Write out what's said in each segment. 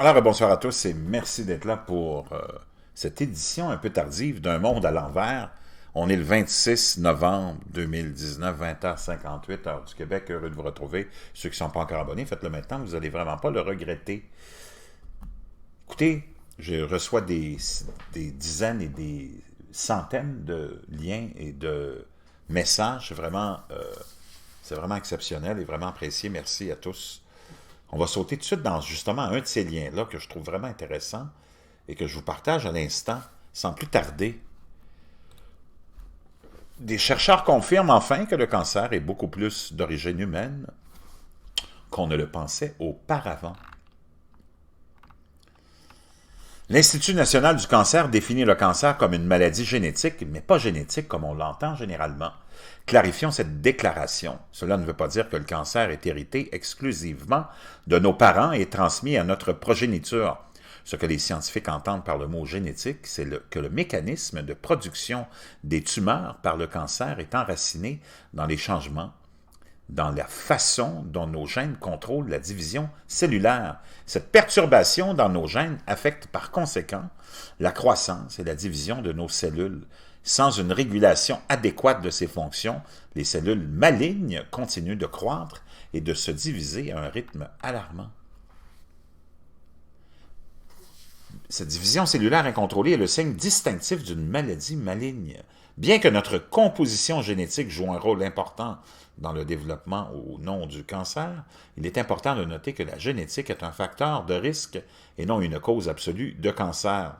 Alors, bonsoir à tous et merci d'être là pour cette édition un peu tardive d'Un monde à l'envers. On est le 26 novembre 2019, 20h58, heure du Québec. Heureux de vous retrouver. Ceux qui ne sont pas encore abonnés, faites-le maintenant, vous n'allez vraiment pas le regretter. Écoutez, je reçois des dizaines et des centaines de liens et de messages. C'est vraiment exceptionnel et vraiment apprécié. Merci à tous. On va sauter tout de suite dans justement un de ces liens-là que je trouve vraiment intéressant et que je vous partage à l'instant, sans plus tarder. Des chercheurs confirment enfin que le cancer est beaucoup plus d'origine humaine qu'on ne le pensait auparavant. L'Institut national du cancer définit le cancer comme une maladie génétique, mais pas génétique comme on l'entend généralement. Clarifions cette déclaration. Cela ne veut pas dire que le cancer est hérité exclusivement de nos parents et transmis à notre progéniture. Ce que les scientifiques entendent par le mot génétique, c'est que le mécanisme de production des tumeurs par le cancer est enraciné dans les changements dans la façon dont nos gènes contrôlent la division cellulaire. Cette perturbation dans nos gènes affecte par conséquent la croissance et la division de nos cellules. Sans une régulation adéquate de ces fonctions, les cellules malignes continuent de croître et de se diviser à un rythme alarmant. Cette division cellulaire incontrôlée est le signe distinctif d'une maladie maligne. Bien que notre composition génétique joue un rôle important dans le développement ou non du cancer, il est important de noter que la génétique est un facteur de risque et non une cause absolue de cancer.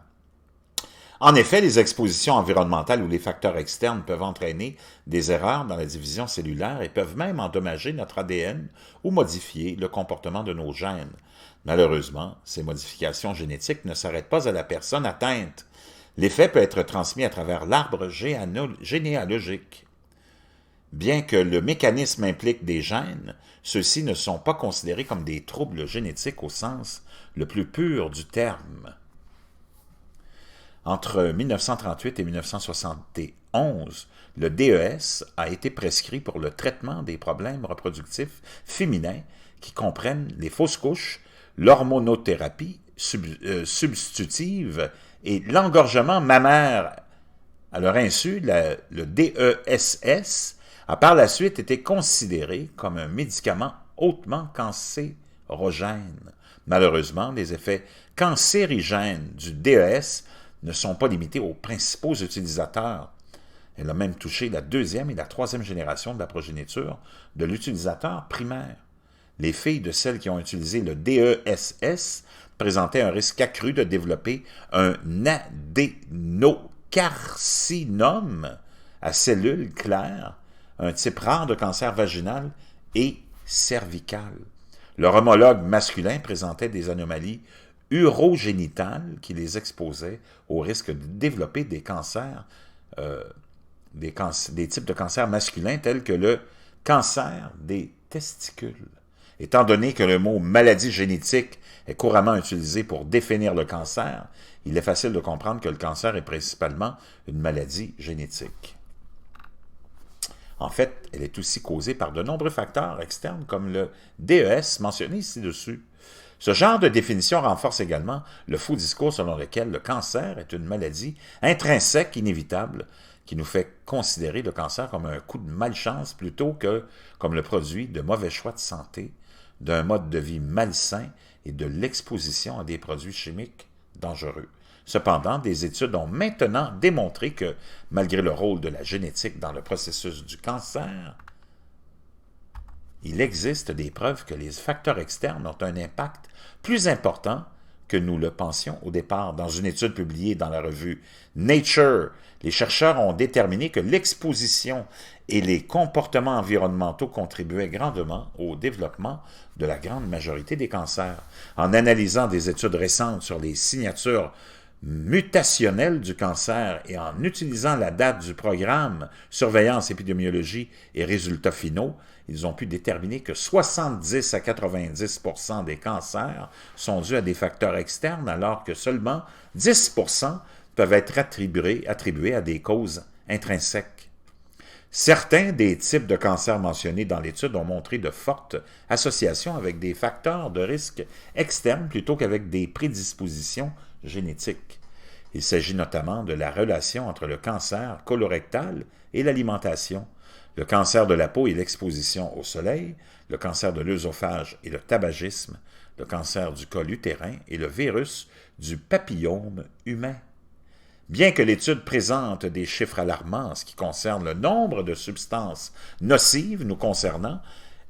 En effet, les expositions environnementales ou les facteurs externes peuvent entraîner des erreurs dans la division cellulaire et peuvent même endommager notre ADN ou modifier le comportement de nos gènes. Malheureusement, ces modifications génétiques ne s'arrêtent pas à la personne atteinte. L'effet peut être transmis à travers l'arbre généalogique. Bien que le mécanisme implique des gènes, ceux-ci ne sont pas considérés comme des troubles génétiques au sens le plus pur du terme. Entre 1938 et 1971, le DES a été prescrit pour le traitement des problèmes reproductifs féminins qui comprennent les fausses couches, l'hormonothérapie substitutive et l'engorgement mammaire. À leur insu, le DESS a par la suite été considéré comme un médicament hautement cancérogène. Malheureusement, les effets cancérigènes du DES ne sont pas limités aux principaux utilisateurs. Elle a même touché la deuxième et la troisième génération de la progéniture de l'utilisateur primaire. Les filles de celles qui ont utilisé le DESS présentaient un risque accru de développer un adénocarcinome à cellules claires, un type rare de cancer vaginal et cervical. Leur homologue masculin présentait des anomalies urogénitales qui les exposaient au risque de développer des cancers, des types de cancers masculins tels que le cancer des testicules. Étant donné que le mot maladie génétique est couramment utilisé pour définir le cancer, il est facile de comprendre que le cancer est principalement une maladie génétique. En fait, elle est aussi causée par de nombreux facteurs externes comme le DES mentionné ci-dessus. Ce genre de définition renforce également le faux discours selon lequel le cancer est une maladie intrinsèque inévitable qui nous fait considérer le cancer comme un coup de malchance plutôt que comme le produit de mauvais choix de santé, d'un mode de vie malsain et de l'exposition à des produits chimiques dangereux. Cependant, des études ont maintenant démontré que, malgré le rôle de la génétique dans le processus du cancer, il existe des preuves que les facteurs externes ont un impact plus important que nous le pensions au départ. Dans une étude publiée dans la revue Nature, les chercheurs ont déterminé que l'exposition et les comportements environnementaux contribuaient grandement au développement de la grande majorité des cancers. En analysant des études récentes sur les signatures mutationnelle du cancer et en utilisant la date du programme Surveillance, épidémiologie et résultats finaux, ils ont pu déterminer que 70 à 90% des cancers sont dus à des facteurs externes, alors que seulement 10% peuvent être attribués à des causes intrinsèques. Certains des types de cancers mentionnés dans l'étude ont montré de fortes associations avec des facteurs de risque externes plutôt qu'avec des prédispositions génétiques. Il s'agit notamment de la relation entre le cancer colorectal et l'alimentation, le cancer de la peau et l'exposition au soleil, le cancer de l'œsophage et le tabagisme, le cancer du col utérin et le virus du papillome humain. Bien que l'étude présente des chiffres alarmants en ce qui concerne le nombre de substances nocives nous concernant,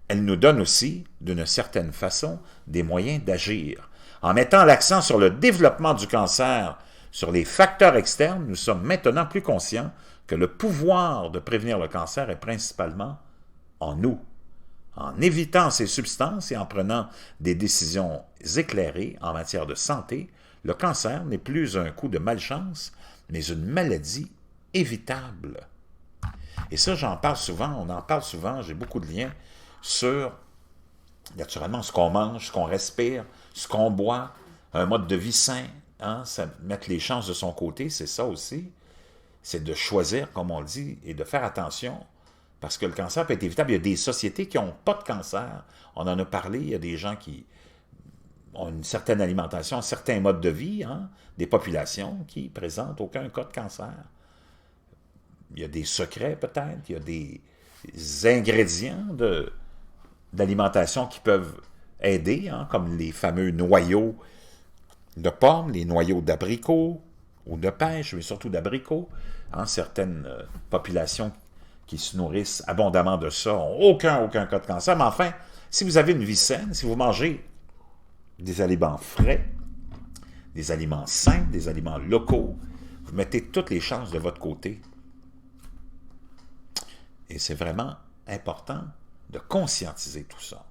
elle nous donne aussi, d'une certaine façon, des moyens d'agir. En mettant l'accent sur le développement du cancer, sur les facteurs externes, nous sommes maintenant plus conscients que le pouvoir de prévenir le cancer est principalement en nous. En évitant ces substances et en prenant des décisions éclairées en matière de santé, le cancer n'est plus un coup de malchance, mais une maladie évitable. Et ça, j'en parle souvent, on en parle souvent, j'ai beaucoup de liens sur, naturellement, ce qu'on mange, ce qu'on respire, ce qu'on boit, un mode de vie sain, hein, ça, mettre les chances de son côté, c'est ça aussi. C'est de choisir, comme on le dit, et de faire attention, parce que le cancer peut être évitable. Il y a des sociétés qui n'ont pas de cancer. On en a parlé, il y a des gens qui ont une certaine alimentation, un certain mode de vie, hein, des populations qui ne présentent aucun cas de cancer. Il y a des secrets peut-être, il y a des ingrédients d'alimentation qui peuvent aider, hein, comme les fameux noyaux de pommes, les noyaux d'abricots ou de pêche, mais surtout d'abricots. Hein, certaines populations qui se nourrissent abondamment de ça n'ont aucun cas de cancer. Mais enfin, si vous avez une vie saine, si vous mangez des aliments frais, des aliments sains, des aliments locaux, vous mettez toutes les chances de votre côté. Et c'est vraiment important de conscientiser tout ça.